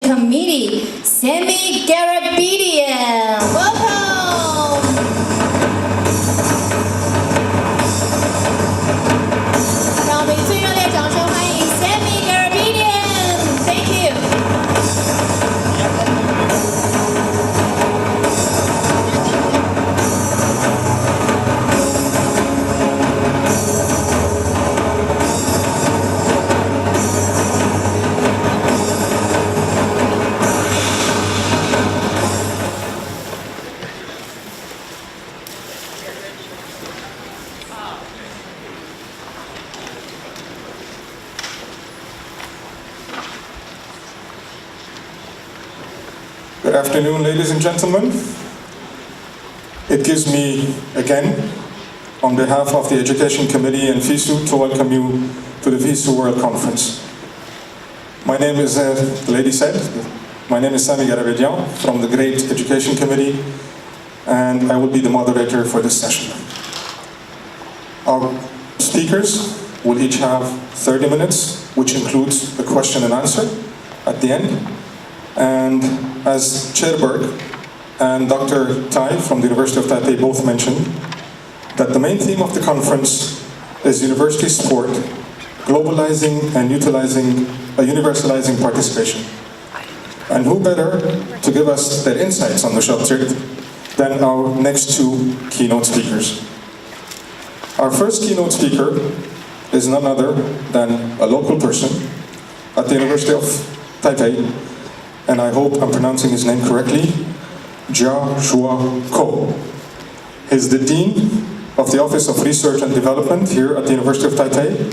Committee, Sammy Garabedian. Welcome! 让我们以最热烈的掌声欢迎 Sammy Garabedian. Thank you. Good afternoon, ladies and gentlemen. It gives me, again, on behalf of the Education Committee and Fisu, to welcome you to the Fisu World Conference. My name is, the lady said, my name is Sammy Garabedian from the Great Education Committee, and I will be the moderator for this session. Our speakers will each have 30 minutes, which includes a question and answer at the end. And as Chair Berg and Dr. Tai from the University of Taipei both mentioned, that the main theme of the conference is university sport, globalizing and universalizing participation. And who better to give us their insights on the subject than our next two keynote speakers. Our first keynote speaker is none other than a local person at the University of Taipei, and I hope I'm pronouncing his name correctly, Joshua Ko. He's the Dean of the Office of Research and Development here at the University of Taipei.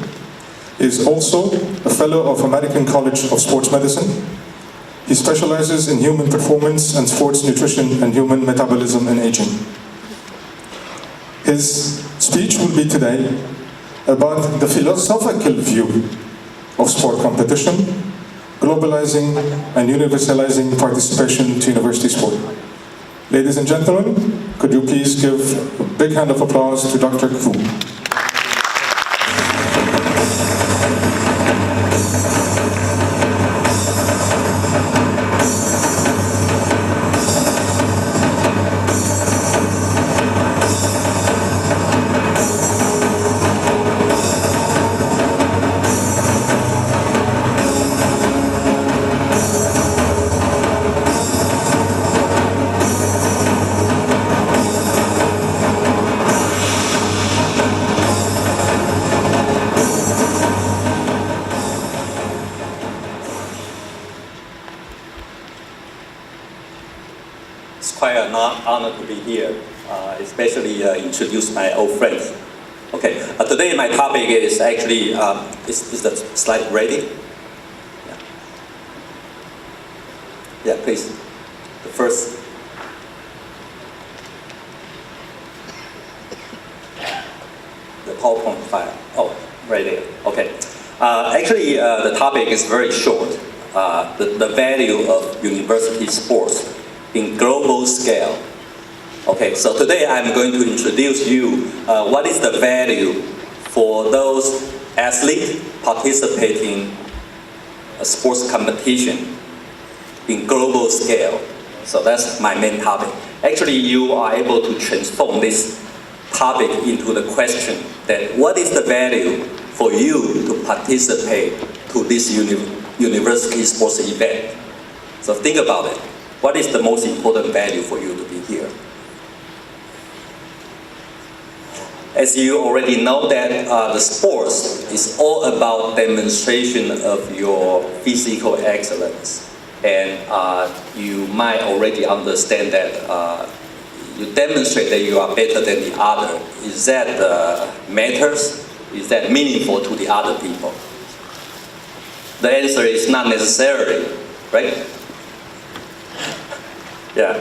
He's also a Fellow of American College of Sports Medicine. He specializes in human performance and sports nutrition and human metabolism and aging. His speech will be today about the philosophical view of sport competition, globalizing and universalizing participation to university sport. Ladies and gentlemen, could you please give a big hand of applause to Dr. Ku. Honor to be here, especially introduce my old friends. Okay, today my topic is actually, is the slide ready? Yeah, please. The first. The PowerPoint file. Oh, right there. Okay. Actually, the topic is very short. The value of university sports in global scale. Okay, so today I'm going to introduce you what is the value for those athletes participating in a sports competition in global scale. So that's my main topic. Actually, you are able to transform this topic into the question that what is the value for you to participate to this university sports event? So think about it. What is the most important value for you to be here? As you already know that the sports is all about demonstration of your physical excellence. And you might already understand that you demonstrate that you are better than the other. Is that matters? Is that meaningful to the other people? The answer is not necessarily, right? Yeah.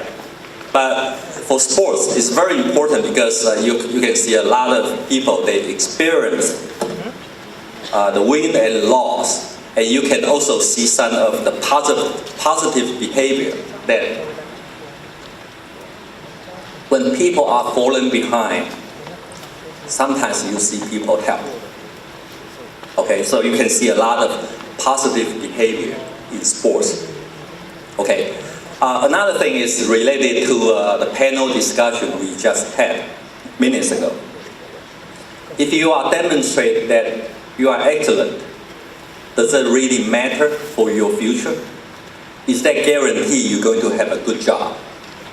But for sports, it's very important because you can see a lot of people, they experience the win and loss. And you can also see some of the positive behavior that when people are falling behind, sometimes you see people help. Okay, so you can see a lot of positive behavior in sports. Another thing is related to the panel discussion we just had minutes ago. If you are demonstrating that you are excellent, does it really matter for your future? Is that guarantee you're going to have a good job?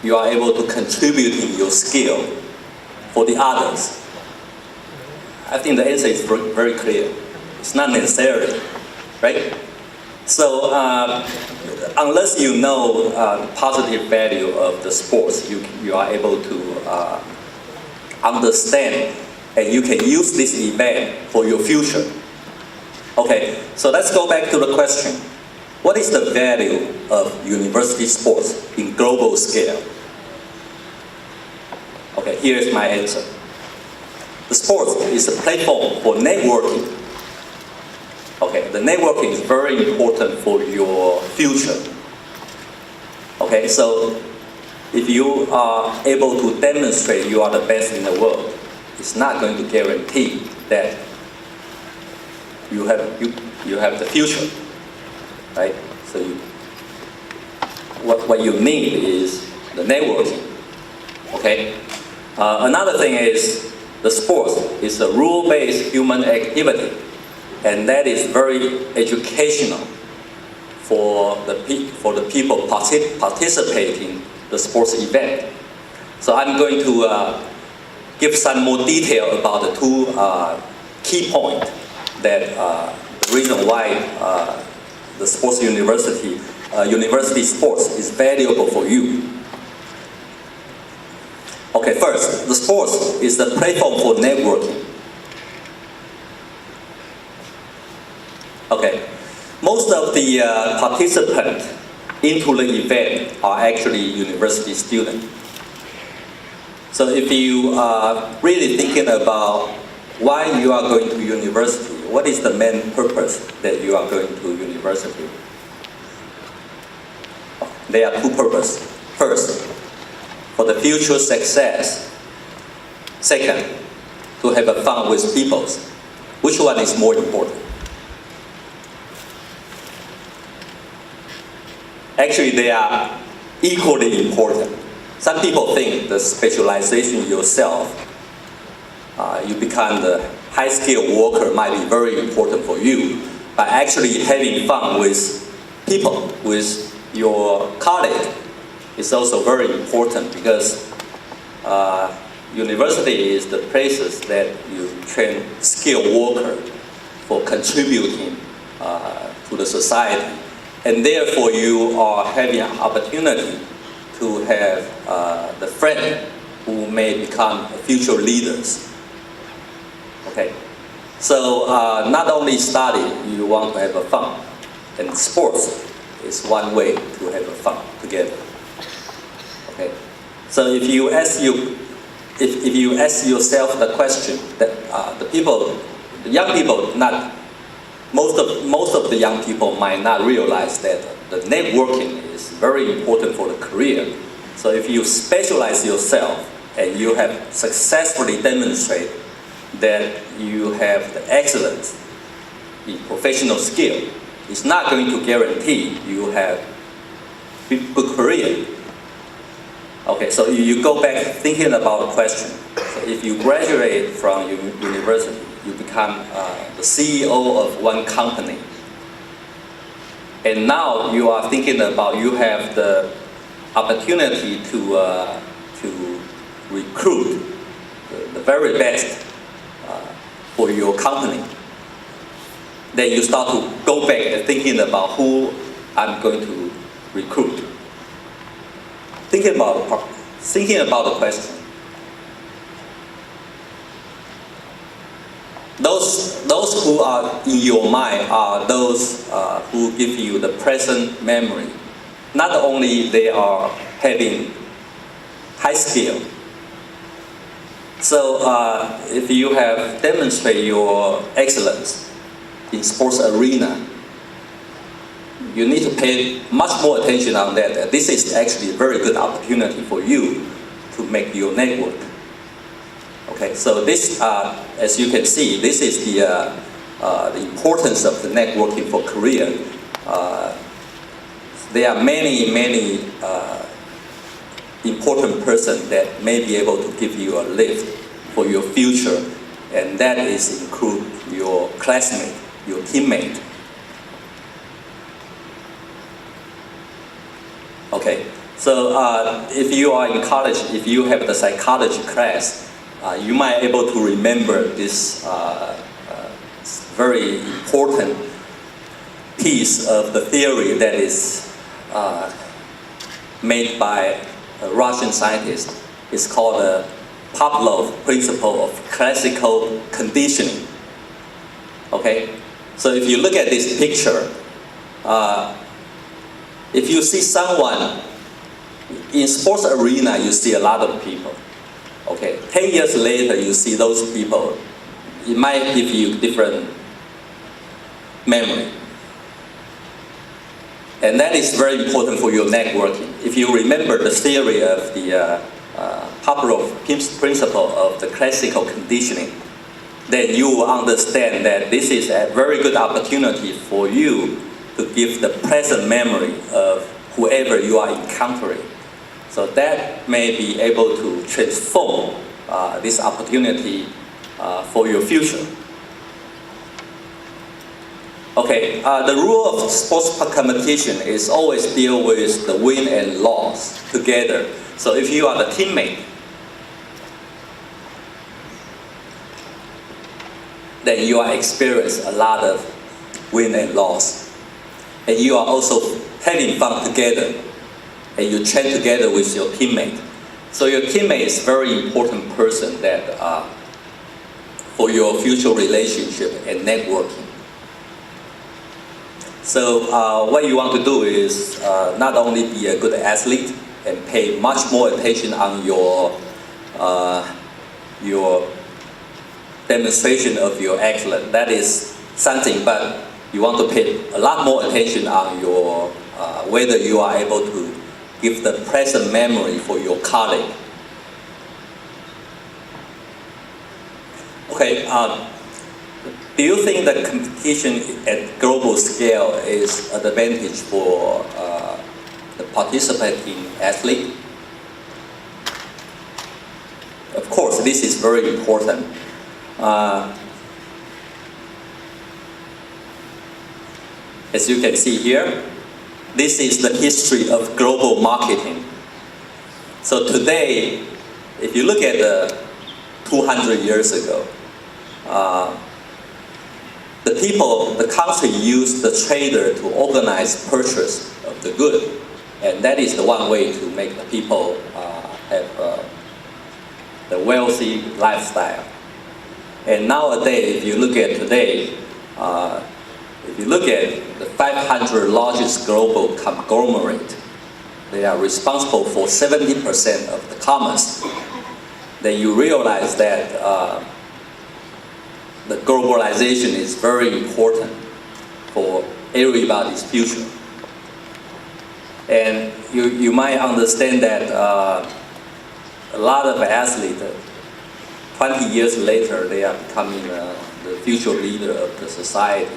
You are able to contribute in your skill for the others? I think the answer is very clear. It's not necessary, right? So unless you know the positive value of the sports, you are able to understand and you can use this event for your future. Okay, so let's go back to the question. What is the value of university sports in global scale? Okay, here's my answer. The sports is a platform for networking. Okay, the networking is very important for your future. Okay, so if you are able to demonstrate you are the best in the world, it's not going to guarantee that you have the future, right? So what you need is the networking. Okay. Another thing is the sports is a rule-based human activity, and that is very educational for the people participating the sports event. So I'm going to give some more detail about the two key points that the reason why the sports university sports is valuable for you. Okay, first, the sports is the platform for networking. Okay, most of the participants into the event are actually university students. So if you are really thinking about why you are going to university, what is the main purpose that you are going to university? There are two purposes. First, for the future success. Second, to have a fun with people. Which one is more important? Actually, they are equally important. Some people think the specialization yourself, you become the high-skilled worker might be very important for you, but actually having fun with people, with your colleague, is also very important because university is the places that you train skilled workers for contributing to the society. And therefore you are having an opportunity to have the friend who may become future leaders. Okay, so not only study, you want to have a fun, and sports is one way to have a fun together. Okay, so if you ask yourself the question that the young people, not most of the young people might not realize that the networking is very important for the career. So if you specialize yourself and you have successfully demonstrated that you have the excellence in professional skill, it's not going to guarantee you have a good career. Okay, so you go back thinking about the question. So if you graduate from university, you become the CEO of one company. And now you are thinking about you have the opportunity to recruit the very best for your company. Then you start to go back and thinking about who I'm going to recruit. Thinking about the question. Those who are in your mind are those who give you the present memory. Not only they are having high skill. So if you have demonstrated your excellence in sports arena, you need to pay much more attention on that. This is actually a very good opportunity for you to make your network. Okay, so this, as you can see, this is the importance of the networking for career. there are many important persons that may be able to give you a lift for your future, and that is include your classmate, your teammate. Okay, so if you are in college, if you have the psychology class, you might be able to remember this very important piece of the theory that is made by a Russian scientist. It's called the Pavlov principle of classical conditioning. Okay, so if you look at this picture, if you see someone in sports arena, you see a lot of people. Okay, 10 years later, you see those people. It might give you different memory. And that is very important for your networking. If you remember the theory of the Pavlov principle of the classical conditioning, then you will understand that this is a very good opportunity for you to give the present memory of whoever you are encountering. So that may be able to transform this opportunity for your future. Okay, the rule of sports competition is always deal with the win and loss together. So if you are the teammate, then you are experience a lot of win and loss. And you are also having fun together. And you train together with your teammate. So your teammate is a very important person that for your future relationship and networking. So what you want to do is not only be a good athlete and pay much more attention on your demonstration of your excellence. That is something, but you want to pay a lot more attention on your whether you are able to give the present memory for your colleague. Okay, do you think that competition at global scale is an advantage for the participating athlete? Of course, this is very important. As you can see here, this is the history of global marketing. So today, if you look at 200 years ago, the country used the trader to organize purchase of the good, and that is the one way to make the people have the wealthy lifestyle. And nowadays, if you look at today, if you look at the 500 largest global conglomerate, they are responsible for 70% of the commerce. Then you realize that the globalization is very important for everybody's future. And you might understand that a lot of athletes, 20 years later, they are becoming the future leader of the society.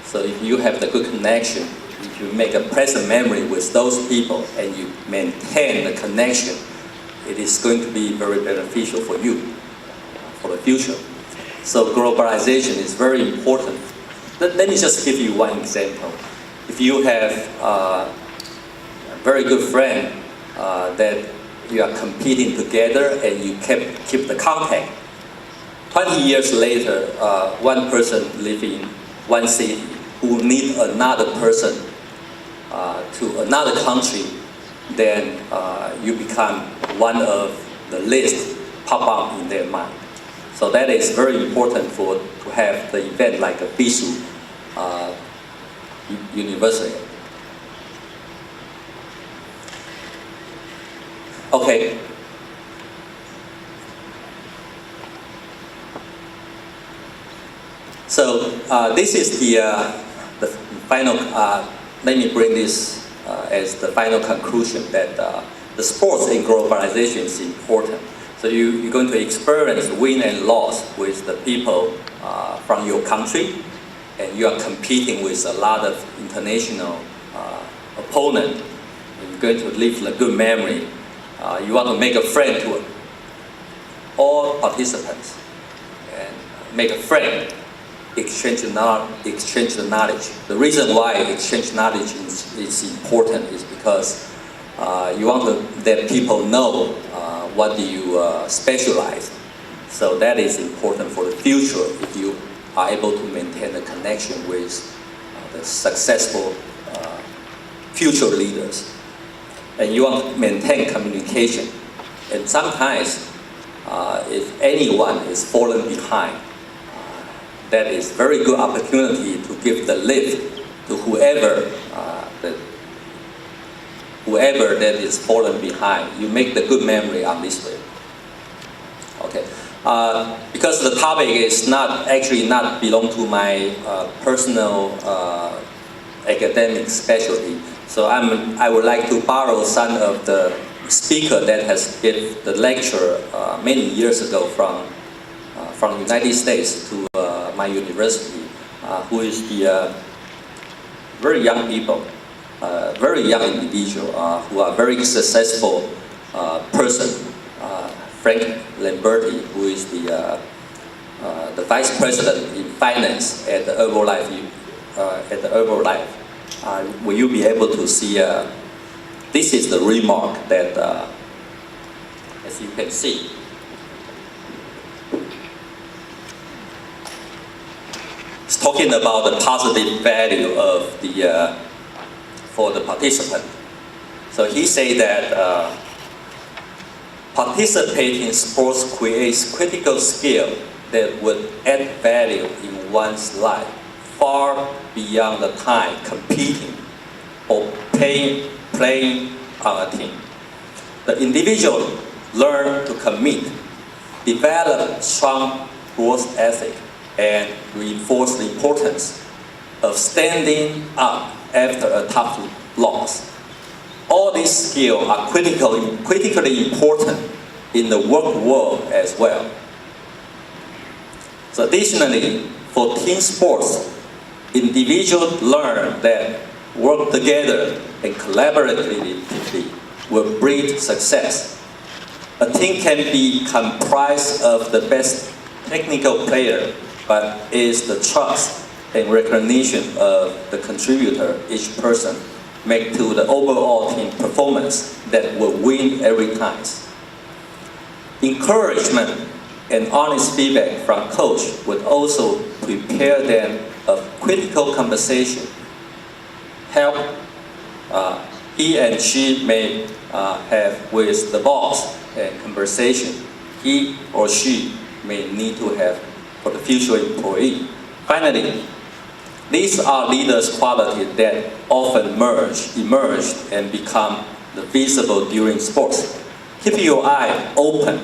So if you have the good connection, if you make a present memory with those people and you maintain the connection, it is going to be very beneficial for you for the future. So globalization is very important. Let me just give you one example. If you have a very good friend that you are competing together and you keep the contact, 20 years later, one person living in one city who need another person to another country, then you become one of the list pop up in their mind. So that is very important to have the event like a Fisu Universalizing. Okay. So this is the final. Let me bring this as the final conclusion that the sports in globalization is important. So you're going to experience win and loss with the people from your country, and you are competing with a lot of international opponent. You're going to leave a good memory. You want to make a friend to all participants and make a friend. Exchange the knowledge. The reason why exchange knowledge is important is because you want to let people know what you specialize. So that is important for the future if you are able to maintain a connection with the successful future leaders. And you want to maintain communication. And sometimes, if anyone is falling behind, that is very good opportunity to give the lift to whoever that is fallen behind. You make the good memory on this way. Okay, because the topic is not belong to my personal academic specialty. So I would like to borrow some of the speaker that has given the lecture many years ago from United States to my university, who is the very young people, very young individual who are very successful person, Frank Lamberti, who is the vice president in finance at the Herbalife. Will you be able to see? This is the remark that, as you can see. It's talking about the positive value of for the participant. So he said that participating in sports creates critical skill that would add value in one's life far beyond the time competing or playing on a team. The individual learn to commit, develop strong growth ethic, and reinforce the importance of standing up after a tough loss. All these skills are critically important in the work world as well. So additionally, for team sports, individuals learn that work together and collaboratively will breed success. A team can be comprised of the best technical player, but is the trust and recognition of the contributor each person make to the overall team performance that will win every time. Encouragement and honest feedback from coach would also prepare them of critical conversation. Help he and she may have with the boss and conversation he or she may need to have for the future employee. Finally, these are leaders' qualities that often emerge and become visible during sports. Keep your eye open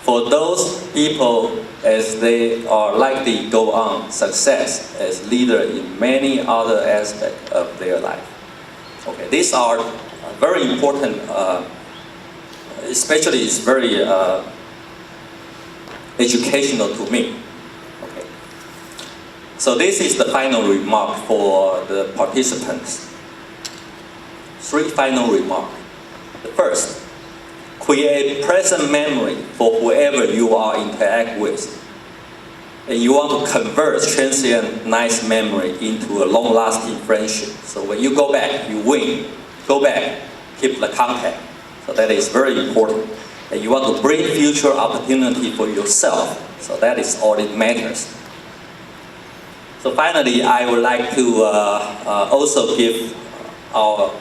for those people as they are likely go on success as leaders in many other aspects of their life. Okay, these are very important, especially it's very educational to me. Okay. So this is the final remark for the participants. 3 final remarks. The first, create present memory for whoever you are interact with. And you want to convert transient nice memory into a long-lasting friendship. So when you go back, you win. Go back, keep the contact. So that is very important. And you want to bring future opportunity for yourself. So that is all it matters. So finally, I would like to also give our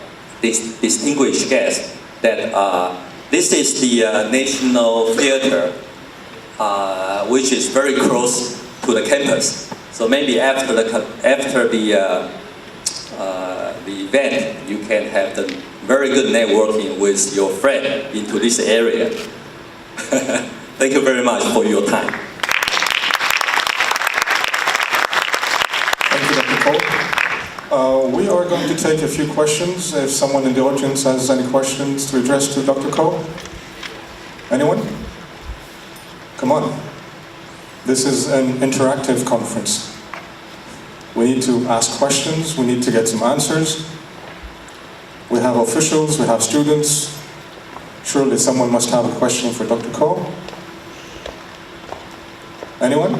distinguished guest that this is the National Theater, which is very close to the campus. So maybe after the event, you can have the very good networking with your friend into this area. Thank you very much for your time. Thank you, Dr. Cole. We are going to take a few questions. If someone in the audience has any questions to address to Dr. Cole. Anyone? Come on. This is an interactive conference. We need to ask questions. We need to get some answers. have officials, we have students. Surely someone must have a question for Dr. Ko. Anyone?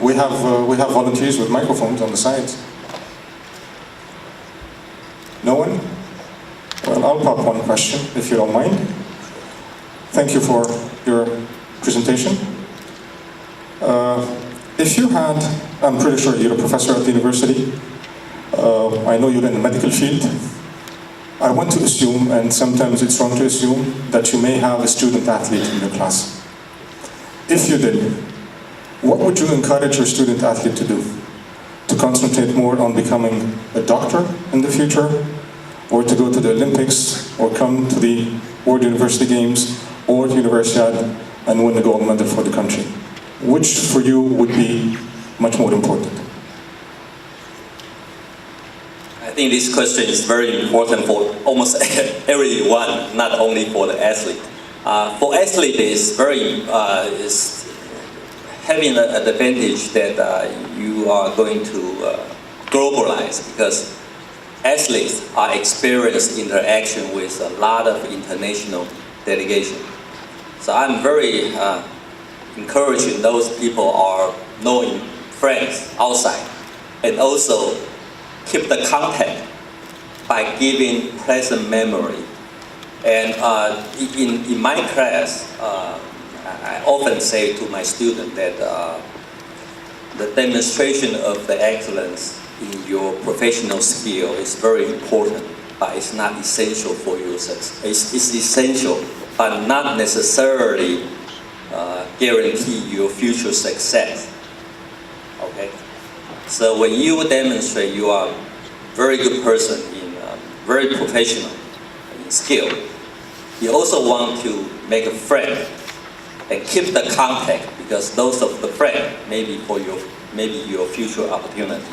We have volunteers with microphones on the sides. No one? Well, I'll pop one question, if you don't mind. Thank you for your presentation. If you had, I'm pretty sure you're a professor at the university. I know you're in the medical field. I want to assume, and sometimes it's wrong to assume, that you may have a student athlete in your class. If you did, what would you encourage your student athlete to do? To concentrate more on becoming a doctor in the future, or to go to the Olympics, or come to the World University Games, or Universal and win the gold medal for the country? Which for you would be much more important? I think this question is very important for almost everyone, not only for the athlete. For athlete, is having an advantage that you are going to globalize, because athletes are experienced interaction with a lot of international delegation. So I'm very encouraging those people are knowing friends outside, and also keep the contact by giving pleasant memory. And in my class, I often say to my students that the demonstration of the excellence in your professional skill is very important, but it's not essential for your success. It's essential, but not necessarily guarantee your future success. Okay? So when you demonstrate you are a very good person, very professional in skill, you also want to make a friend and keep the contact, because those of the friend maybe for your future opportunity.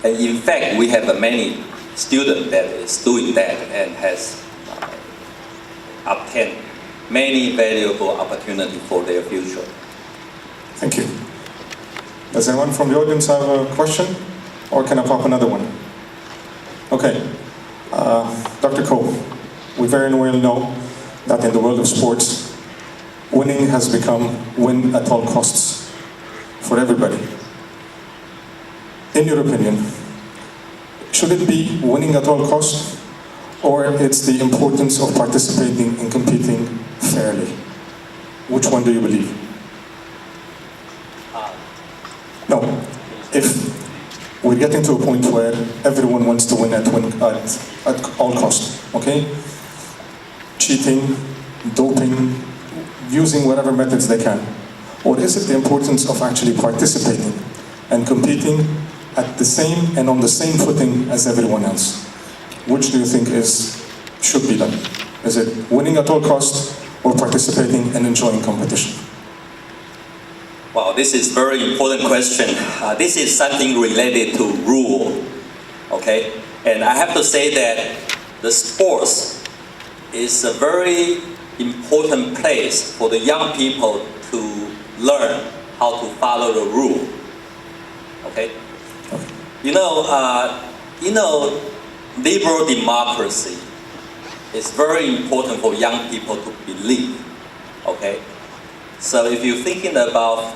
And in fact, we have many students that is doing that and has obtained many valuable opportunities for their future. Thank you. Does anyone from the audience have a question? Or can I pop another one? Okay. Dr. Ko, we very well know that in the world of sports, winning has become win at all costs for everybody. In your opinion, should it be winning at all costs, or it's the importance of participating and competing fairly? Which one do you believe? No. If we're getting to a point where everyone wants to win at all costs, okay? Cheating, doping, using whatever methods they can. Or is it the importance of actually participating and competing at the same and on the same footing as everyone else? Which do you think should be done? Is it winning at all costs or participating and enjoying competition? Wow, this is a very important question. This is something related to rule, okay? And I have to say that the sports is a very important place for the young people to learn how to follow the rule, okay? You know, liberal democracy is very important for young people to believe, okay? So if you're thinking about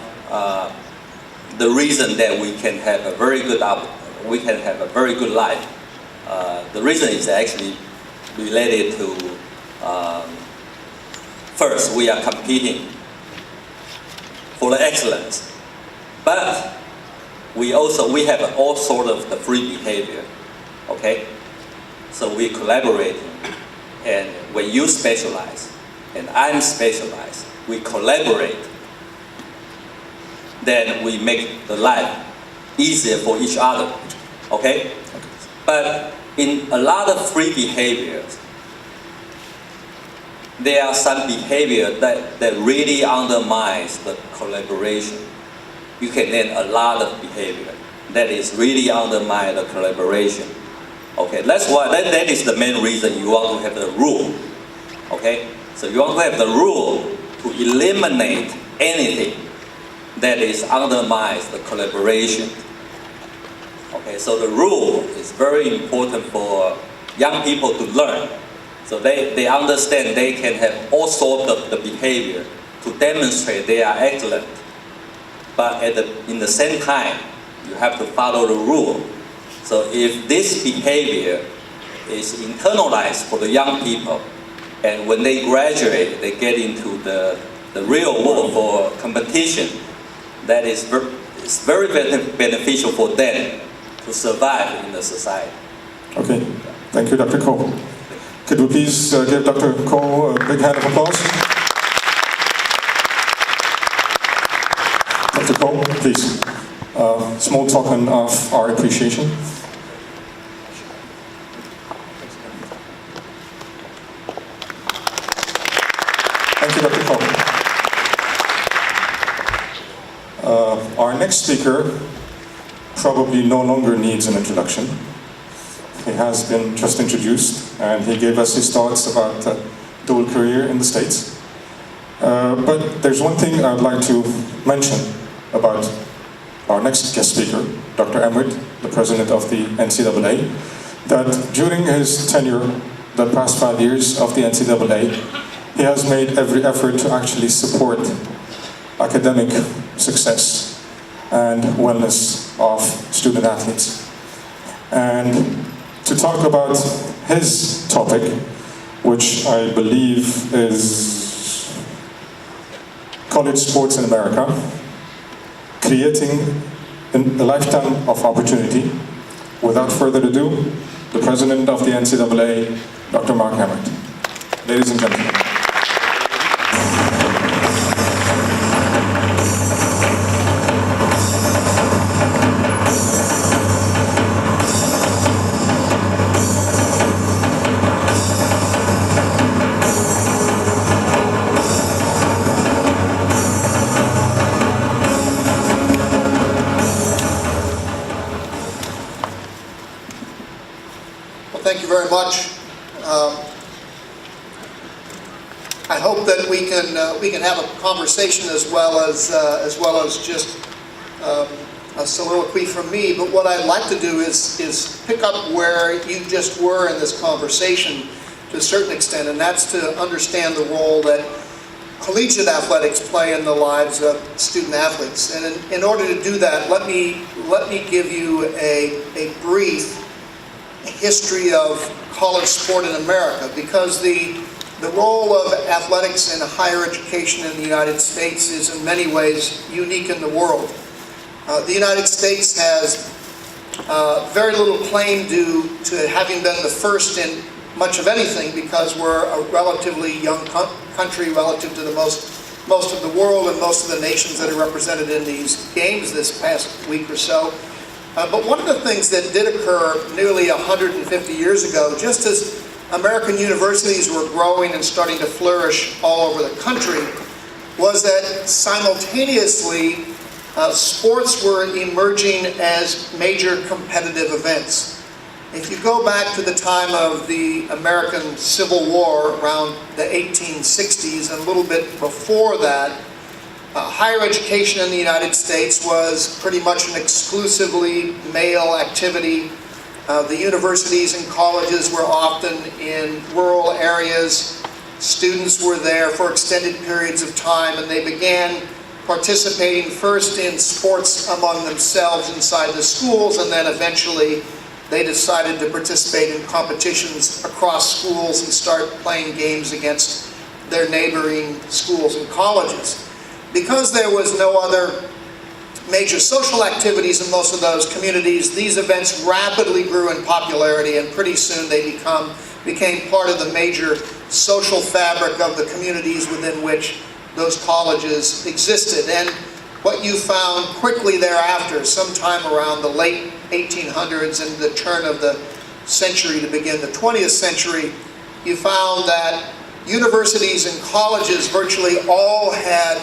the reason that we can have a very good life, the reason is actually related to first, we are competing for the excellence, but we have all sort of the free behavior, okay? So we collaborate, and when you specialize and I'm specialized, we collaborate, then we make the life easier for each other, okay? But in a lot of free behaviors, there are some behavior that really undermines the collaboration. You can name a lot of behavior that is really undermine the collaboration. Okay, that's why that is the main reason you want to have the rule. Okay, so you want to have the rule to eliminate anything that is undermines the collaboration. Okay, so the rule is very important for young people to learn. So they understand they can have all sorts of the behavior to demonstrate they are excellent. But in the same time, you have to follow the rule. So if this behavior is internalized for the young people, and when they graduate, they get into the real world for competition, that is very beneficial for them to survive in the society. Okay, thank you, Dr. Ko. Could we please give Dr. Ko a big hand of applause? Dr. Ko, please. Small token of our appreciation. Thank you, Dr. Ko. Our next speaker probably no longer needs an introduction. He has been just introduced, and he gave us his thoughts about dual career in the States. But there's one thing I'd like to mention about our next guest speaker, Dr. Emrit, the president of the NCAA, that during his tenure, the past 5 years of the NCAA, he has made every effort to actually support academic success and wellness of student athletes. And to talk about his topic, which I believe is college sports in America, creating a lifetime of opportunity. Without further ado, the president of the NCAA, Dr. Mark Emrit. Ladies and gentlemen. Thank you very much. I hope that we can have a conversation as well as just a soliloquy from me. But what I'd like to do is pick up where you just were in this conversation to a certain extent, and that's to understand the role that collegiate athletics play in the lives of student athletes. And in order to do that, let me give you a brief history of college sport in America, because the role of athletics in higher education in the United States is in many ways unique in the world. The United States has very little claim due to having been the first in much of anything, because we're a relatively young country relative to the most of the world and most of the nations that are represented in these games this past week or so. But one of the things that did occur nearly 150 years ago, just as American universities were growing and starting to flourish all over the country, was that simultaneously sports were emerging as major competitive events. If you go back to the time of the American Civil War around the 1860s and a little bit before that, higher education in the United States was pretty much an exclusively male activity. The universities and colleges were often in rural areas. Students were there for extended periods of time, and they began participating first in sports among themselves inside the schools, and then eventually they decided to participate in competitions across schools and start playing games against their neighboring schools and colleges. Because there was no other major social activities in most of those communities, these events rapidly grew in popularity, and pretty soon they became part of the major social fabric of the communities within which those colleges existed. And what you found quickly thereafter, sometime around the late 1800s and the turn of the century to begin the 20th century, you found that universities and colleges virtually all had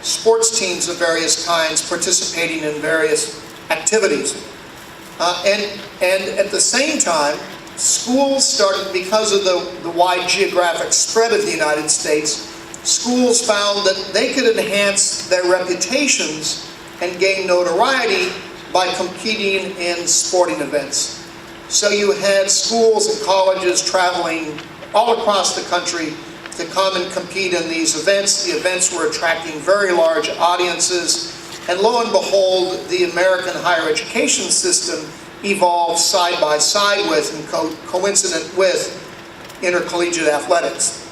sports teams of various kinds participating in various activities. And at the same time, schools started, because of the wide geographic spread of the United States, schools found that they could enhance their reputations and gain notoriety by competing in sporting events. So you had schools and colleges traveling all across the country to come and compete in these events. The events were attracting very large audiences, and lo and behold, the American higher education system evolved side by side with and coincident with intercollegiate athletics.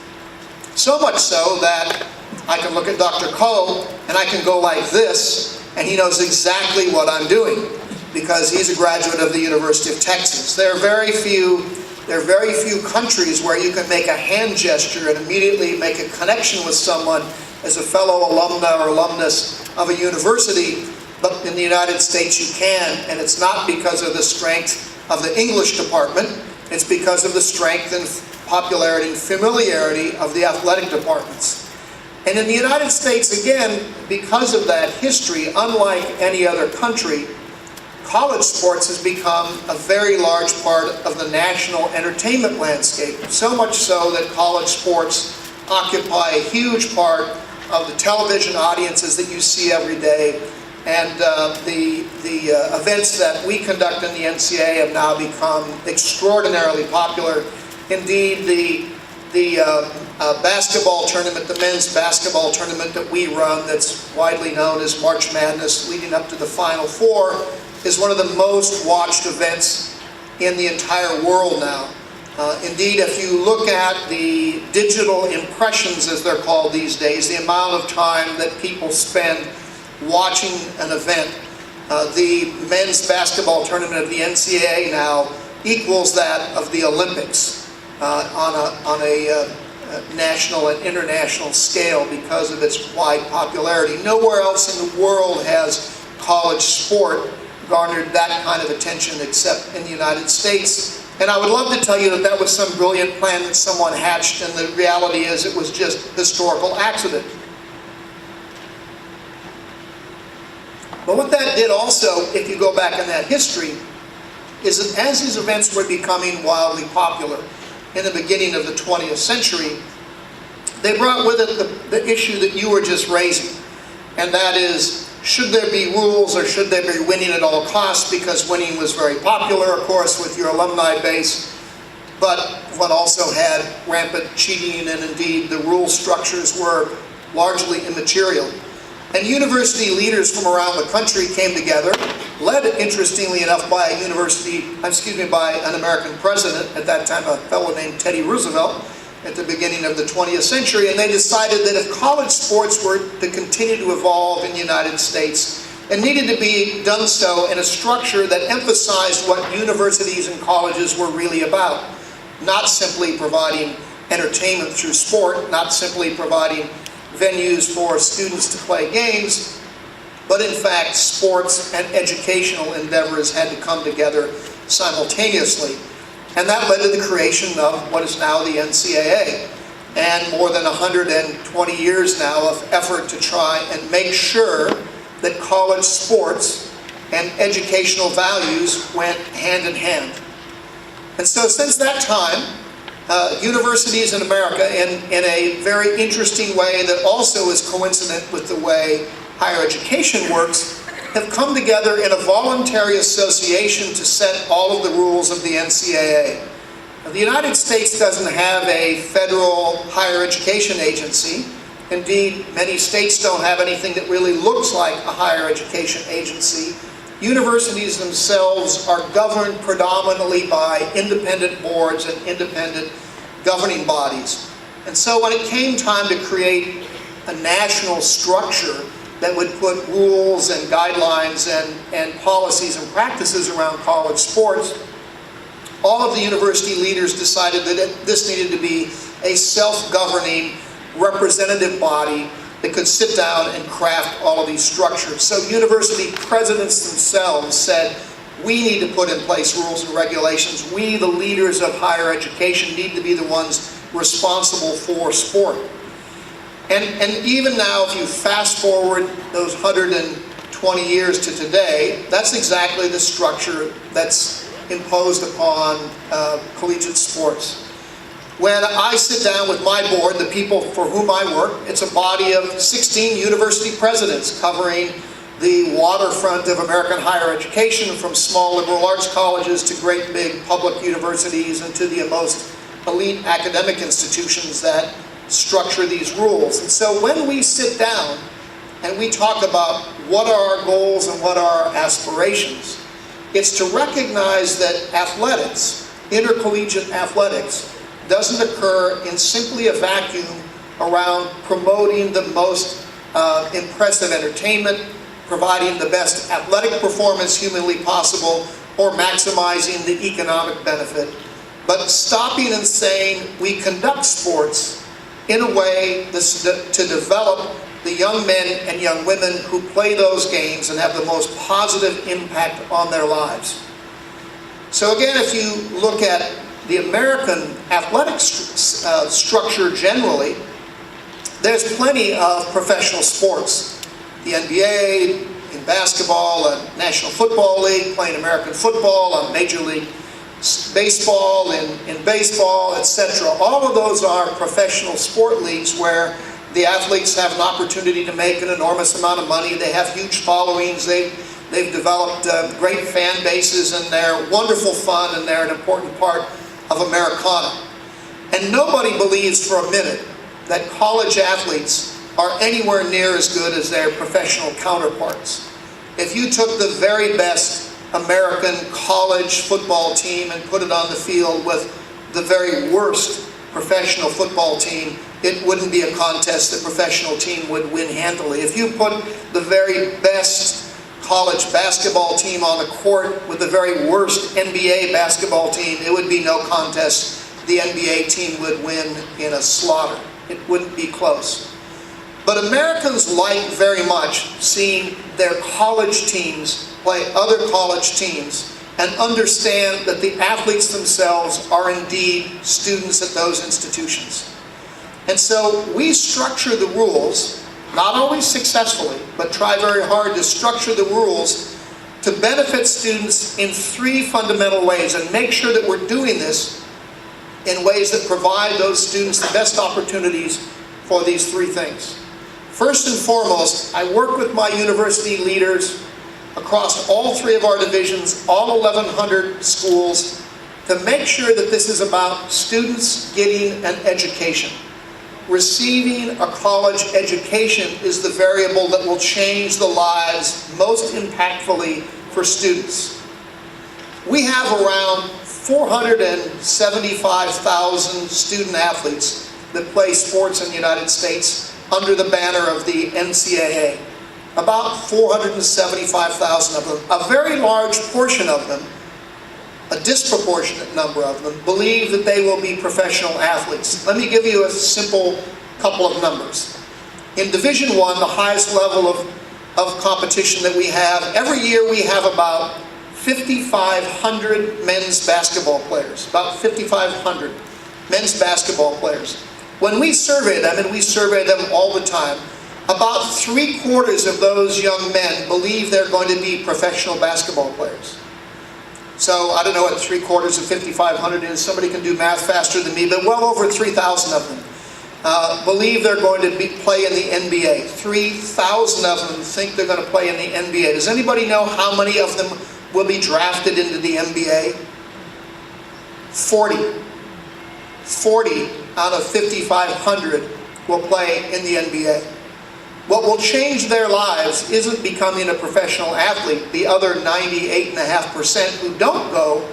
So much so that I can look at Dr. Koh and I can go like this, and he knows exactly what I'm doing because he's a graduate of the University of Texas. There are very few countries where you can make a hand gesture and immediately make a connection with someone as a fellow alumna or alumnus of a university, but in the United States you can, and it's not because of the strength of the English department, it's because of the strength and popularity and familiarity of the athletic departments. And in the United States, again, because of that history, unlike any other country, college sports has become a very large part of the national entertainment landscape. So much so that college sports occupy a huge part of the television audiences that you see every day. And the events that we conduct in the NCAA have now become extraordinarily popular. Indeed, the basketball tournament, the men's basketball tournament that we run, that's widely known as March Madness, leading up to the Final Four, is one of the most watched events in the entire world now. Indeed, if you look at the digital impressions, as they're called these days, the amount of time that people spend watching an event, the men's basketball tournament of the NCAA now equals that of the Olympics on a national and international scale because of its wide popularity. Nowhere else in the world has college sport garnered that kind of attention except in the United States. And I would love to tell you that that was some brilliant plan that someone hatched, and the reality is it was just historical accident. But what that did also, if you go back in that history, is that as these events were becoming wildly popular in the beginning of the 20th century, they brought with it the issue that you were just raising, and that is, should there be rules or should there be winning at all costs? Because winning was very popular, of course, with your alumni base, but one also had rampant cheating, and indeed the rule structures were largely immaterial. And university leaders from around the country came together, led, interestingly enough, by by an American president at that time, a fellow named Teddy Roosevelt, at the beginning of the 20th century, and they decided that if college sports were to continue to evolve in the United States, it needed to be done so in a structure that emphasized what universities and colleges were really about. Not simply providing entertainment through sport, not simply providing venues for students to play games, but in fact sports and educational endeavors had to come together simultaneously. And that led to the creation of what is now the NCAA, and more than 120 years now of effort to try and make sure that college sports and educational values went hand in hand. And so since that time, universities in America, in a very interesting way that also is coincident with the way higher education works, have come together in a voluntary association to set all of the rules of the NCAA. Now, the United States doesn't have a federal higher education agency. Indeed, many states don't have anything that really looks like a higher education agency. Universities themselves are governed predominantly by independent boards and independent governing bodies. And so when it came time to create a national structure that would put rules and guidelines and policies and practices around college sports, all of the university leaders decided that this needed to be a self-governing representative body that could sit down and craft all of these structures. So university presidents themselves said, we need to put in place rules and regulations. We, the leaders of higher education, need to be the ones responsible for sport. And even now, if you fast forward those 120 years to today, that's exactly the structure that's imposed upon collegiate sports. When I sit down with my board, the people for whom I work, it's a body of 16 university presidents covering the waterfront of American higher education, from small liberal arts colleges to great big public universities and to the most elite academic institutions that structure these rules. And so when we sit down and we talk about what are our goals and what are our aspirations, it's to recognize that athletics, intercollegiate athletics, doesn't occur in simply a vacuum around promoting the most impressive entertainment, providing the best athletic performance humanly possible, or maximizing the economic benefit, but stopping and saying we conduct sports in a way to develop the young men and young women who play those games and have the most positive impact on their lives. So again, if you look at the American athletic structure generally, there's plenty of professional sports. The NBA, in basketball, a National Football League, playing American football, a Major League Baseball, in baseball, etc. All of those are professional sport leagues where the athletes have an opportunity to make an enormous amount of money. They have huge followings. They've developed great fan bases, and they're wonderful fun, and they're an important part of Americana. And nobody believes for a minute that college athletes are anywhere near as good as their professional counterparts. If you took the very best American college football team and put it on the field with the very worst professional football team, it wouldn't be a contest the professional team would win handily. If you put the very best college basketball team on the court with the very worst NBA basketball team, it would be no contest. The NBA team would win in a slaughter. It wouldn't be close. But Americans like very much seeing their college teams play other college teams and understand that the athletes themselves are indeed students at those institutions. And so we structure the rules, not always successfully, but try very hard to structure the rules to benefit students in three fundamental ways, and make sure that we're doing this in ways that provide those students the best opportunities for these three things. First and foremost, I work with my university leaders across all three of our divisions, all 1,100 schools, to make sure that this is about students getting an education. Receiving a college education is the variable that will change the lives most impactfully for students. We have around 475,000 student athletes that play sports in the United States under the banner of the NCAA. About 475,000 of them. A very large portion of them, a disproportionate number of them, believe that they will be professional athletes. Let me give you a simple couple of numbers. In Division I, the highest level of competition that we have, every year we have about 5,500 men's basketball players. About 5,500 men's basketball players. When we survey them, and we survey them all the time, about 3/4 of those young men believe they're going to be professional basketball players. So I don't know what 3/4 of 5,500 is. Somebody can do math faster than me, but well over 3,000 of them believe they're going to play in the NBA. 3,000 of them think they're going to play in the NBA. Does anybody know how many of them will be drafted into the NBA? 40. 40 out of 5,500 will play in the NBA. What will change their lives isn't becoming a professional athlete. The other 98.5% who don't go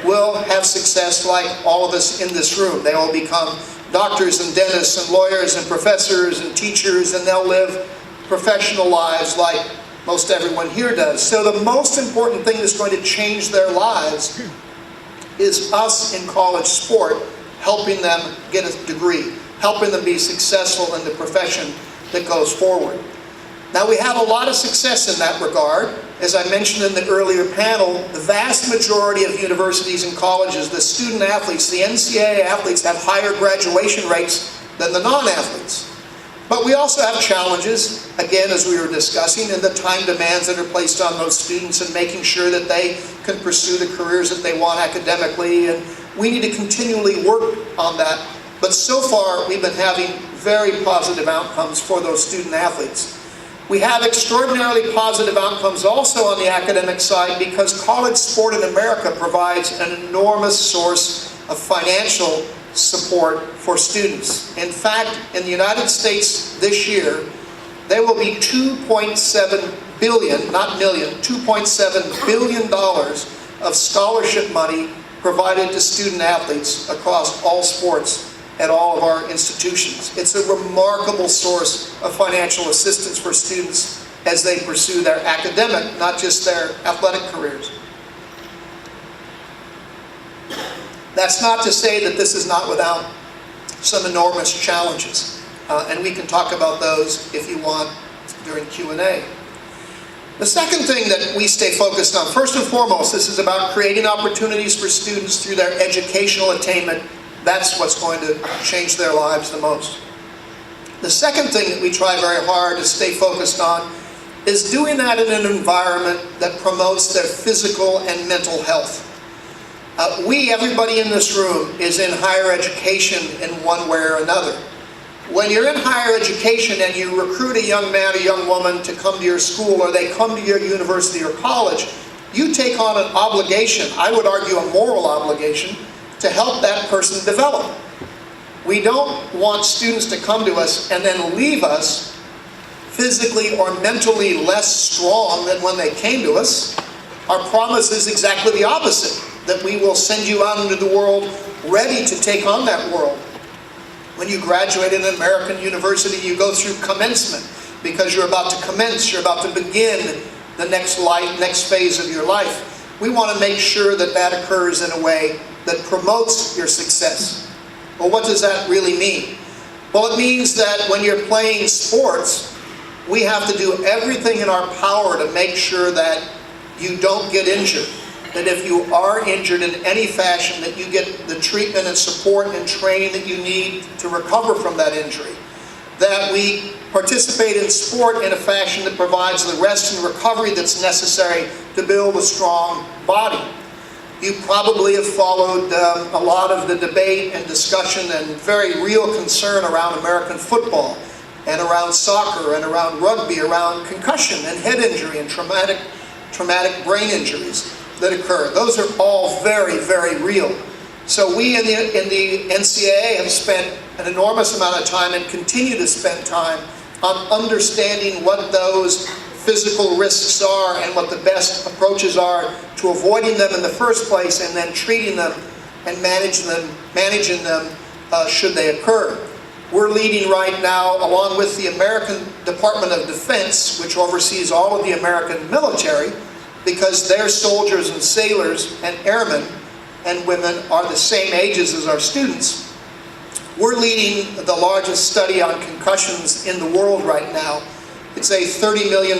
will have success like all of us in this room. They will become doctors and dentists and lawyers and professors and teachers, and they'll live professional lives like most everyone here does. So the most important thing that's going to change their lives is us in college sport helping them get a degree, helping them be successful in the profession that goes forward. Now, we have a lot of success in that regard. As I mentioned in the earlier panel, the vast majority of universities and colleges, the student athletes, the NCAA athletes, have higher graduation rates than the non-athletes. But we also have challenges, again, as we were discussing, in the time demands that are placed on those students and making sure that they can pursue the careers that they want academically. And we need to continually work on that. But so far, we've been having very positive outcomes for those student athletes. We have extraordinarily positive outcomes also on the academic side because college sport in America provides an enormous source of financial support for students. In fact, in the United States this year, there will be $2.7 billion, not million, $2.7 billion of scholarship money provided to student athletes across all sports at all of our institutions. It's a remarkable source of financial assistance for students as they pursue their academic, not just their athletic careers. That's not to say that this is not without some enormous challenges, and we can talk about those if you want during Q&A. The second thing that we stay focused on, first and foremost, this is about creating opportunities for students through their educational attainment. That's what's going to change their lives the most. The second thing that we try very hard to stay focused on is doing that in an environment that promotes their physical and mental health. Everybody in this room is in higher education in one way or another. When you're in higher education and you recruit a young man or young woman to come to your school, or they come to your university or college, you take on an obligation, I would argue a moral obligation, to help that person develop. We don't want students to come to us and then leave us physically or mentally less strong than when they came to us. Our promise is exactly the opposite, that we will send you out into the world ready to take on that world. When you graduate in an American university, you go through commencement because you're about to commence, you're about to begin the next phase of your life. We want to make sure that that occurs in a way that promotes your success. Well, what does that really mean? Well, it means that when you're playing sports, we have to do everything in our power to make sure that you don't get injured. That if you are injured in any fashion, that you get the treatment and support and training that you need to recover from that injury. That we participate in sport in a fashion that provides the rest and recovery that's necessary to build a strong body. You probably have followed a lot of the debate and discussion and very real concern around American football and around soccer and around rugby, around concussion and head injury and traumatic brain injuries that occur. Those are all very, very real. So we in the NCAA have spent an enormous amount of time and continue to spend time on understanding what those physical risks are and what the best approaches are to avoiding them in the first place, and then treating them and managing them should they occur. We're leading right now, along with the American Department of Defense, which oversees all of the American military, because their soldiers and sailors and airmen and women are the same ages as our students. We're leading the largest study on concussions in the world right now. It's a $30 million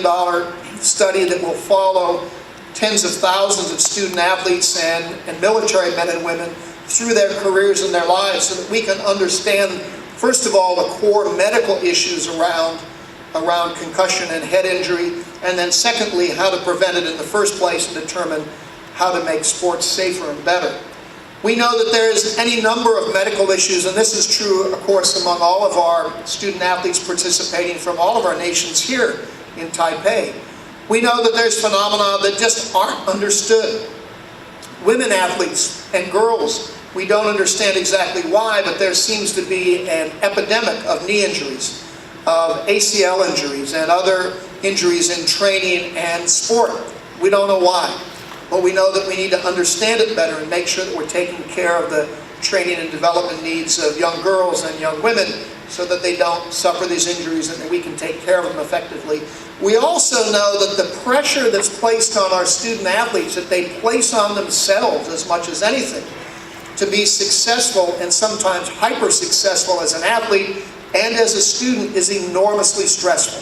study that will follow tens of thousands of student athletes and military men and women through their careers and their lives, so that we can understand, first of all, the core medical issues around concussion and head injury, and then secondly, how to prevent it in the first place and determine how to make sports safer and better. We know that there's any number of medical issues, and this is true, of course, among all of our student athletes participating from all of our nations here in Taipei. We know that there's phenomena that just aren't understood. Women athletes and girls, we don't understand exactly why, but there seems to be an epidemic of knee injuries, of ACL injuries, and other injuries in training and sport. We don't know why. But we know that we need to understand it better and make sure that we're taking care of the training and development needs of young girls and young women, so that they don't suffer these injuries and that we can take care of them effectively. We also know that the pressure that's placed on our student athletes, that they place on themselves as much as anything, to be successful and sometimes hyper successful as an athlete and as a student, is enormously stressful.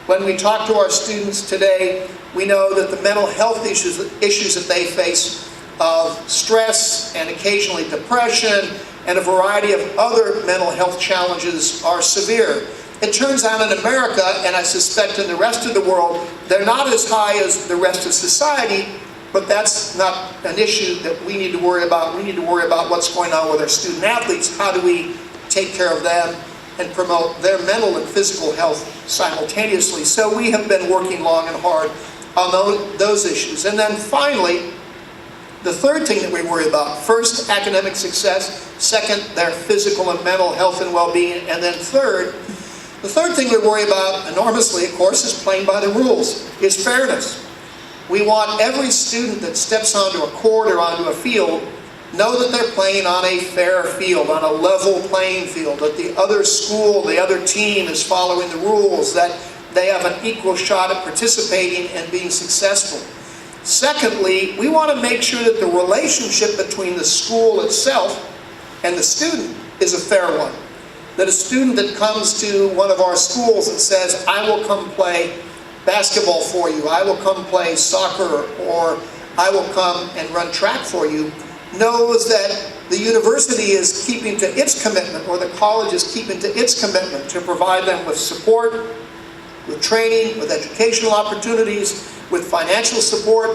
When we talk to our students today, we know that the mental health issues that they face, of stress and occasionally depression and a variety of other mental health challenges, are severe. It turns out in America, and I suspect in the rest of the world, they're not as high as the rest of society, but that's not an issue that we need to worry about. We need to worry about what's going on with our student athletes. How do we take care of them and promote their mental and physical health simultaneously? So we have been working long and hard on those issues. And then finally, The third thing that we worry about, first, academic success, second, their physical and mental health and well-being, and then third, the third thing we worry about enormously, of course, is playing by the rules, is fairness. We want every student that steps onto a court or onto a field know that they're playing on a fair field, on a level playing field, that the other school, the other team is following the rules, that they have an equal shot at participating and being successful. Secondly, we want to make sure that the relationship between the school itself and the student is a fair one. That a student that comes to one of our schools and says, I will come play basketball for you, I will come play soccer, or I will come and run track for you, knows that the university is keeping to its commitment, or the college is keeping to its commitment to provide them with support, with training, with educational opportunities, with financial support,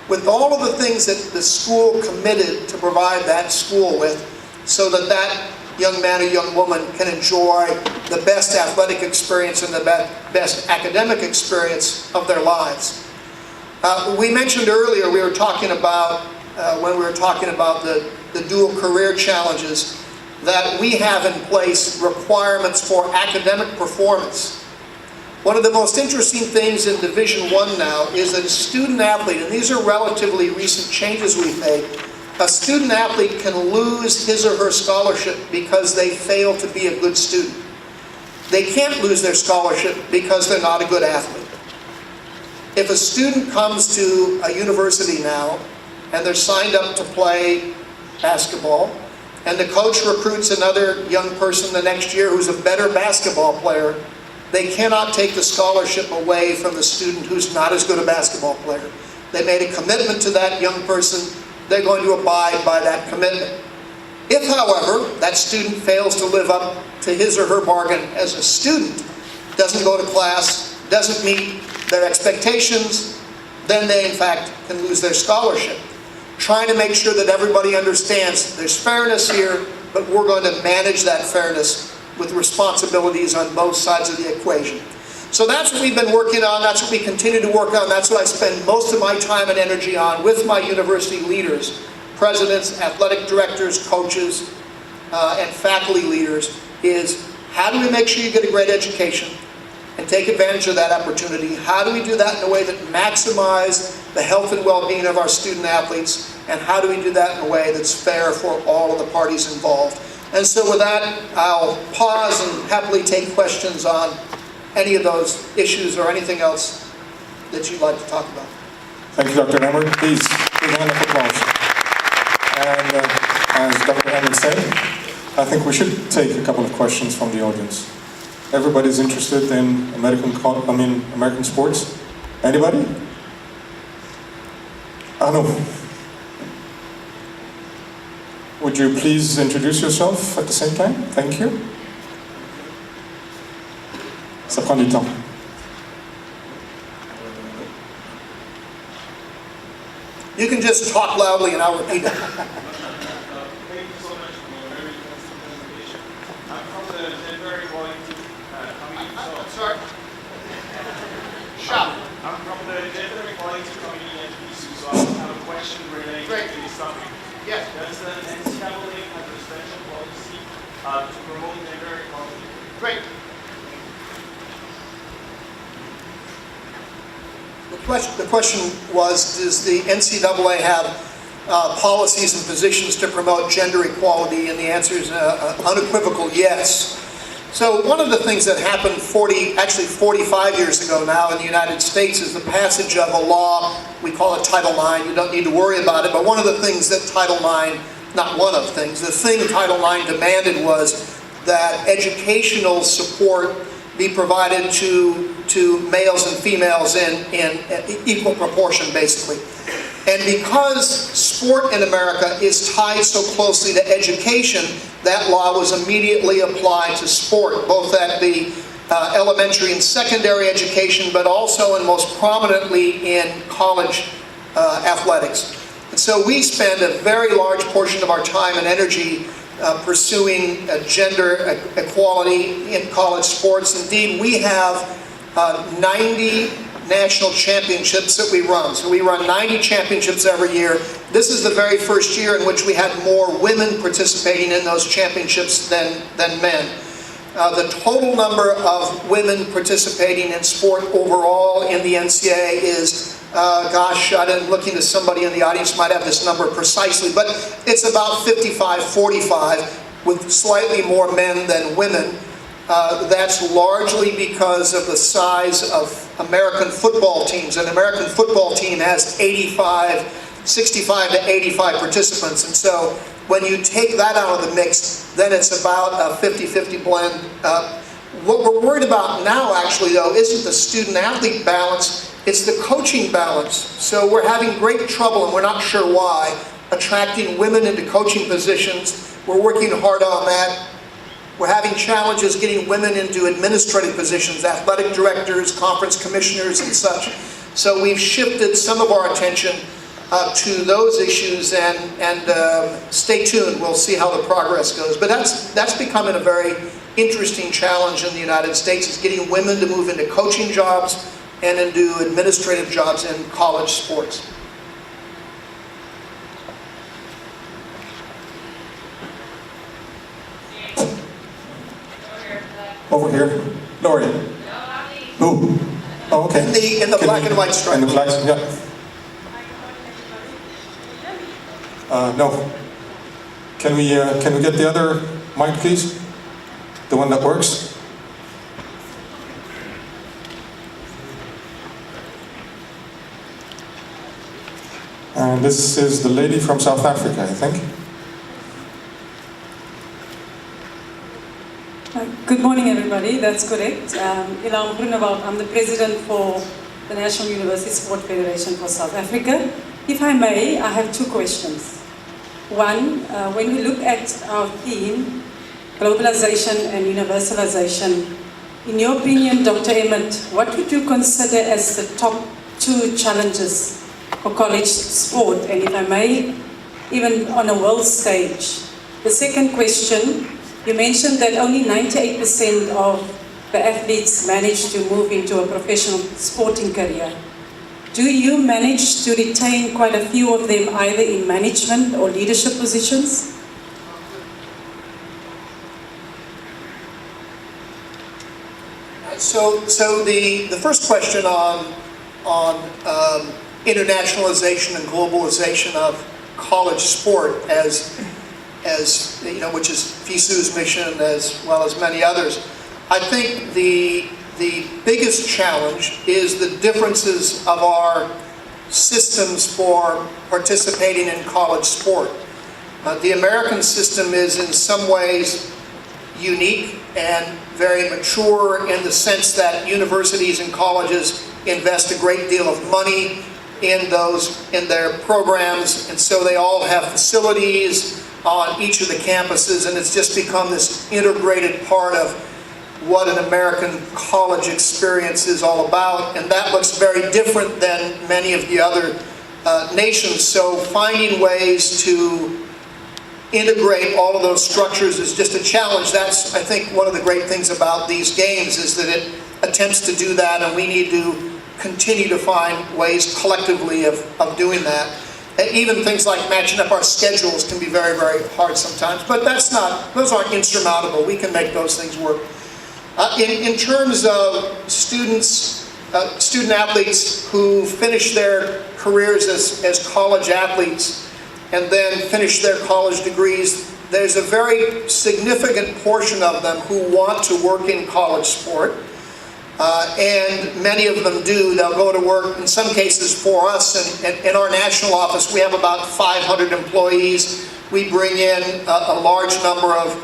with all of the things that the school committed to provide that school with, so that that young man or young woman can enjoy the best athletic experience and the best academic experience of their lives. We mentioned earlier, we were talking about, when we were talking about the dual career challenges, that we have in place requirements for academic performance. One of the most interesting things in Division I now is that a student athlete, and these are relatively recent changes we've made, a student athlete can lose his or her scholarship because they fail to be a good student. They can't lose their scholarship because they're not a good athlete. If a student comes to a university now and they're signed up to play basketball, and the coach recruits another young person the next year who's a better basketball player, they cannot take the scholarship away from the student who's not as good a basketball player. They made a commitment to that young person. They're going to abide by that commitment. If, however, that student fails to live up to his or her bargain as a student, doesn't go to class, doesn't meet their expectations, then they in fact can lose their scholarship. Trying to make sure that everybody understands there's fairness here, but we're going to manage that fairness with responsibilities on both sides of the equation. So that's what we've been working on, that's what we continue to work on, that's what I spend most of my time and energy on with my university leaders, presidents, athletic directors, coaches, and faculty leaders, is how do we make sure you get a great education and take advantage of that opportunity? How do we do that in a way that maximizes the health and well-being of our student athletes? And how do we do that in a way that's fair for all of the parties involved? And so with that, I'll pause and happily take questions on any of those issues or anything else that you'd like to talk about. Thank you, Dr. Hammond. Please, big round of applause. And as Dr. Hammond said, I think we should take a couple of questions from the audience. Everybody's interested in American sports. Anybody? I know. Would you please introduce yourself at the same time? Thank you. Ça prend du temps. You can just talk loudly and I'll repeat it. Thank you so much for a very interesting presentation. I'm from the Gender Equality Committee. I'm sorry? Shop. I'm from the Gender Equality Committee at Fisu, so I have a question related to this topic. Yes. Does the NCAA have a special policy to promote gender equality? Great. The question was, does the NCAA have policies and positions to promote gender equality? And the answer is unequivocal yes. So one of the things that happened 45 years ago now in the United States is the passage of a law, we call it Title IX, you don't need to worry about it, but one of the things that Title IX, not one of the things, the thing Title IX demanded was that educational support be provided to males and females in equal proportion, basically. And because sport in America is tied so closely to education, that law was immediately applied to sport, both at the elementary and secondary education, but also and most prominently in college athletics. And so we spend a very large portion of our time and energy pursuing gender equality in college sports. Indeed, we have 90 national championships that we run. So we run 90 championships every year, this is the very first year in which we had more women participating in those championships than men. The total number of women participating in sport overall in the NCAA is, I'm looking to somebody in the audience might have this number precisely, but it's about 55-45 with slightly more men than women. That's largely because of the size of American football teams. An American football team has 65 to 85 participants, and so when you take that out of the mix, then it's about a 50-50 blend. What we're worried about now, actually, though, isn't the student-athlete balance, it's the coaching balance. So we're having great trouble, and we're not sure why, attracting women into coaching positions. We're working hard on that. We're having challenges getting women into administrative positions, athletic directors, conference commissioners, and such. So we've shifted some of our attention to those issues, and stay tuned. We'll see how the progress goes. But that's becoming a very interesting challenge in the United States, is getting women to move into coaching jobs and into administrative jobs in college sports. Over here. Lori. Who? Oh, okay. In the black and white stripe. In the black, yeah. No. Can we get the other mic, please? The one that works? And this is the lady from South Africa, I think. Good morning, everybody. That's correct. Ilam Groenewald, I'm the president for the National University Sport Federation for South Africa. If I may, I have two questions. One, when we look at our theme, globalization and universalization, in your opinion, Dr. Emmett, what would you consider as the top two challenges for college sport, and if I may, even on a world stage? The second question, you mentioned that only 98% of the athletes manage to move into a professional sporting career. Do you manage to retain quite a few of them either in management or leadership positions? So the first question on internationalization and globalization of college sport, as you know, which is Fisu's mission as well as many others. I think the biggest challenge is the differences of our systems for participating in college sport. The American system is in some ways unique and very mature in the sense that universities and colleges invest a great deal of money in their programs, and so they all have facilities on each of the campuses, and it's just become this integrated part of what an American college experience is all about, and that looks very different than many of the other nations. So finding ways to integrate all of those structures is just a challenge. That's, I think, one of the great things about these games, is that it attempts to do that, and we need to continue to find ways collectively of doing that. And even things like matching up our schedules can be very, very hard sometimes, but those aren't insurmountable. We can make those things work. In terms of student athletes who finish their careers as college athletes and then finish their college degrees, there's a very significant portion of them who want to work in college sport. And many of them do. They'll go to work, in some cases for us, and in our national office we have about 500 employees. We bring in a large number of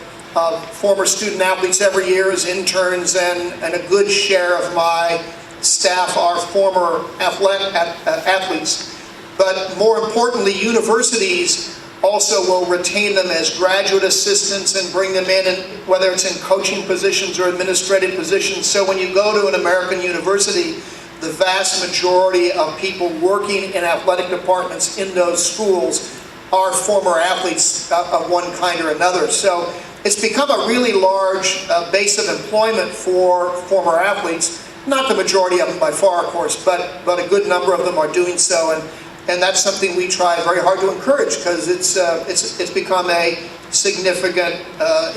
former student athletes every year as interns, and a good share of my staff are former athletes. But more importantly, universities also will retain them as graduate assistants and bring them in, whether it's in coaching positions or administrative positions. So when you go to an American university, the vast majority of people working in athletic departments in those schools are former athletes of one kind or another. So it's become a really large base of employment for former athletes. Not the majority of them by far, of course, but a good number of them are doing so. And that's something we try very hard to encourage because it's become a significant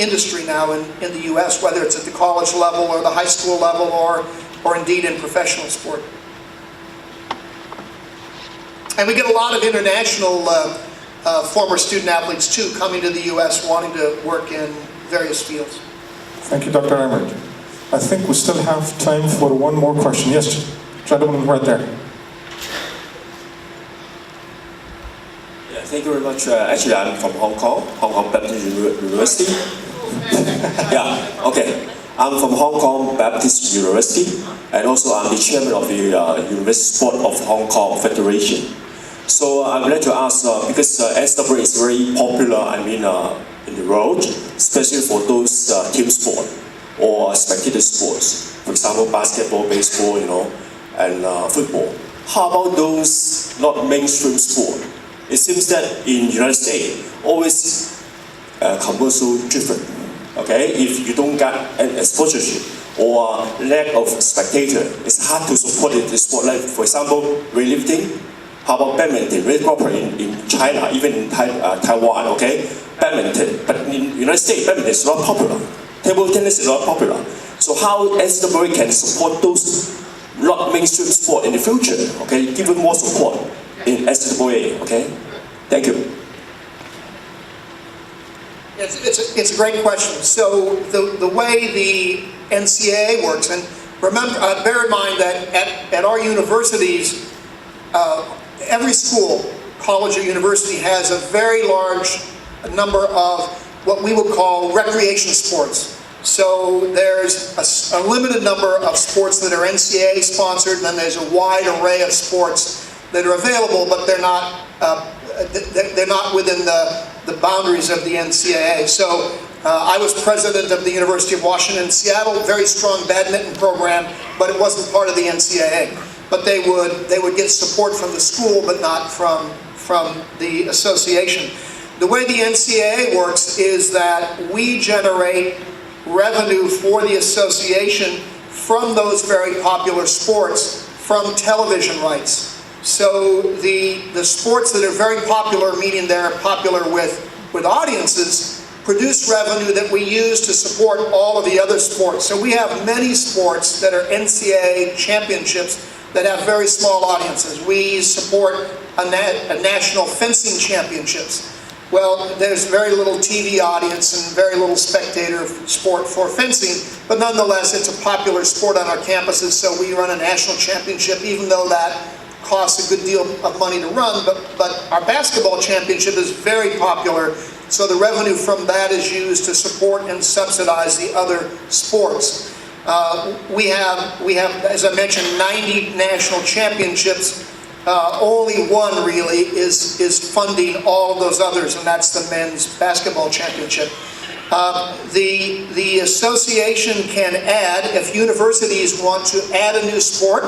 industry now in the U.S., whether it's at the college level or the high school level or indeed in professional sport. And we get a lot of international former student athletes too coming to the U.S. wanting to work in various fields. Thank you, Dr. Emmert. I think we still have time for one more question. Yes, gentleman right there. Yeah, thank you very much. Actually, I'm from Hong Kong Baptist University. Yeah, okay. I'm from Hong Kong Baptist University, and also I'm the chairman of the University Sport of Hong Kong Federation. So I would like to ask, because NCAA is very popular, in the world, especially for those team sport or spectator sports. For example, basketball, baseball, and football. How about those not mainstream sport? It seems that in the United States, always commercial driven. Okay, if you don't get a sponsorship or lack of spectator, it's hard to support the sport. Like for example, weightlifting. How about badminton? Very popular in China, even in Taiwan. Okay, badminton. But in the United States, badminton is not popular. Table tennis is not popular. So how NCAA can support those not mainstream sport in the future? Okay, give them more support in NCAA. Okay, thank you. It's a great question. So the way the NCAA works, and remember, bear in mind that at our universities, every school, college or university, has a very large number of what we would call recreation sports. So there's a limited number of sports that are NCAA sponsored, and then there's a wide array of sports that are available, but they're not within the boundaries of the NCAA. So I was president of the University of Washington in Seattle, very strong badminton program, but it wasn't part of the NCAA. But they would get support from the school, but not from the association. The way the NCAA works is that we generate revenue for the association from those very popular sports from television rights. So the sports that are very popular, meaning they're popular with audiences, produce revenue that we use to support all of the other sports. So we have many sports that are NCAA championships that have very small audiences. We support a national fencing championships. Well, there's very little TV audience and very little spectator sport for fencing, but nonetheless, it's a popular sport on our campuses, so we run a national championship, even though that costs a good deal of money to run, but our basketball championship is very popular, so the revenue from that is used to support and subsidize the other sports. We have, as I mentioned, 90 national championships. Only one really is funding all of those others, and that's the men's basketball championship. The association can add, if universities want to add a new sport,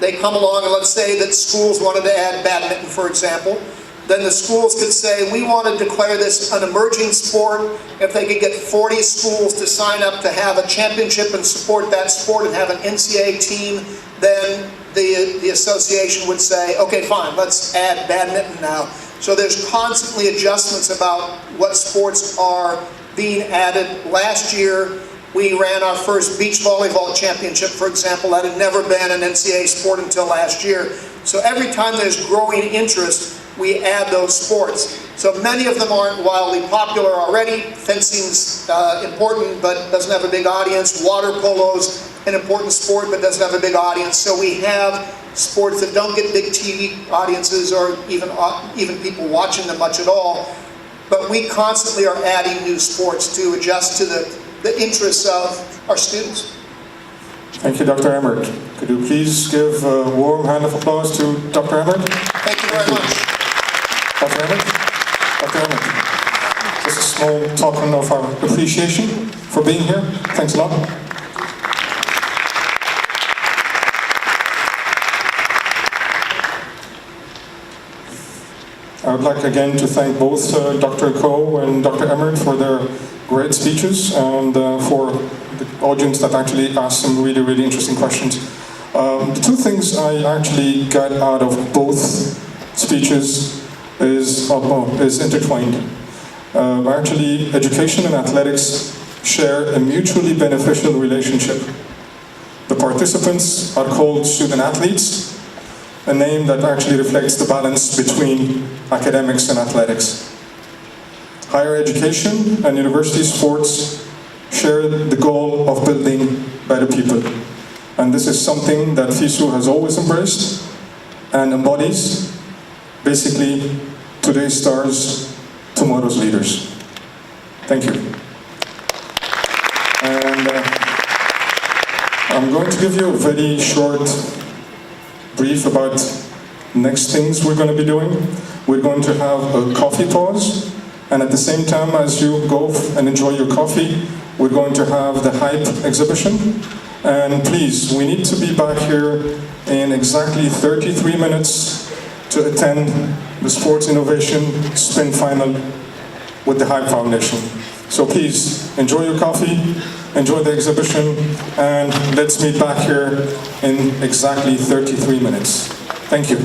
they come along and let's say that schools wanted to add badminton, for example. Then the schools could say, we want to declare this an emerging sport. If they could get 40 schools to sign up to have a championship and support that sport and have an NCAA team, then the association would say, okay, fine, let's add badminton now. So there's constantly adjustments about what sports are being added. Last year, we ran our first beach volleyball championship, for example. That had never been an NCAA sport until last year. So every time there's growing interest, we add those sports. So many of them aren't wildly popular already. Fencing's important, but doesn't have a big audience. Water polo's an important sport, but doesn't have a big audience. So we have sports that don't get big TV audiences or even people watching them much at all. But we constantly are adding new sports to adjust to the interests of our students. Thank you, Dr. Emmert. Could you please give a warm hand of applause to Dr. Emmert? Thank you very much. Dr. Emmert? Dr. Emmert, just a small token of our appreciation for being here. Thanks a lot. I would like again to thank both Dr. Coe and Dr. Emmert for their great speeches and for the audience that actually asked some really, really interesting questions. The two things I actually got out of both speeches is intertwined. Actually, education and athletics share a mutually beneficial relationship. The participants are called student athletes, a name that actually reflects the balance between academics and athletics. Higher education and university sports share the goal of building better people. And this is something that Fisu has always embraced and embodies, basically, today's stars, tomorrow's leaders. Thank you. And I'm going to give you a very short brief about next things we're going to be doing. We're going to have a coffee pause, and at the same time as you go and enjoy your coffee, we're going to have the Hype exhibition. And please, we need to be back here in exactly 33 minutes to attend the Sports Innovation Spin Final with the Hype Foundation. So please, enjoy your coffee, enjoy the exhibition, and let's meet back here in exactly 33 minutes. Thank you.